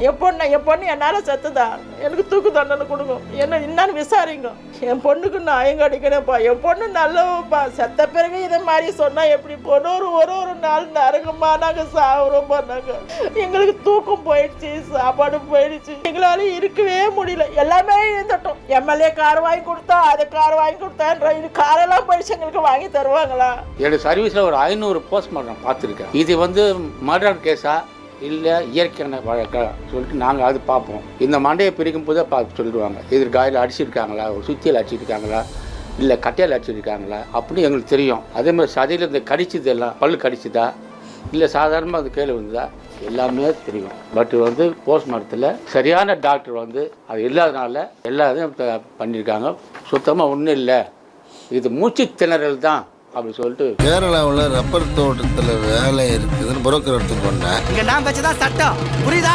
என் பொண்ணு என்னால் செத்துதா, எனக்கு தூக்கு தண்டனை கொடுங்க, என்னன்னு விசாரிங்க. என் பொண்ணுக்கு நியாயம் கிடைக்கணும்ப்பா. என் பொண்ணு நல்லவப்பா. செத்த பிறகு இதை மாதிரி சொன்னால் எப்படி? ஒரு நாள் நரகமா நாங்கள் சாகுறோம்ப்பா. நாங்கள் எங்களுக்கு தூக்கம் போயிடுச்சு, சாப்பாடு போயிடுச்சு, எங்களால இருக்கவே முடியல. எல்லாமே இருந்துட்டோம். எம்எல்ஏ கார் வாங்கி கொடுத்தா, அது கார் வாங்கி கொடுத்தா, இது காரெல்லாம் போயிடுச்சு. எங்களுக்கு வாங்கி தருவாங்களா? என்னோட சர்வீஸில் ஒரு 500 போஸ்ட்மார்ட்டம் பார்த்துருக்கேன். இது மர்டர் கேஸா இல்லை இயற்கையான வழக்கா சொல்லிட்டு நாங்கள் அது பார்ப்போம். இந்த மண்டையை பிரிக்கும் போதே பார்த்து சொல்லிடுவாங்க, எதிர்காயில் அடிச்சிருக்காங்களா, ஒரு சுத்தியில் அடிச்சிருக்காங்களா, இல்லை கட்டையில் அடிச்சிருக்காங்களா அப்படின்னு எங்களுக்கு தெரியும். அதே மாதிரி சதையில் இந்த கடிச்சது எல்லாம் பல்லு கடிச்சுதா இல்லை சாதாரணமாக அது கீழே வந்ததா எல்லாமே தெரியும். பட் போஸ்ட்மார்ட்டத்தில் சரியான டாக்டர் அது இல்லாதனால எல்லாத்தையும் பண்ணியிருக்காங்க. சுத்தமாக ஒன்றும் இல்லை, இது மூச்சு திணறல் தான் அப்படி சொல்லிட்டு. கேரளாவில் ரப்பர் தோட்டத்தில் வேலை இருக்குதுன்னு புரோக்கர் எடுத்து போனேன். இங்கே நான் வச்சுதான் சட்டம், புரியுதா?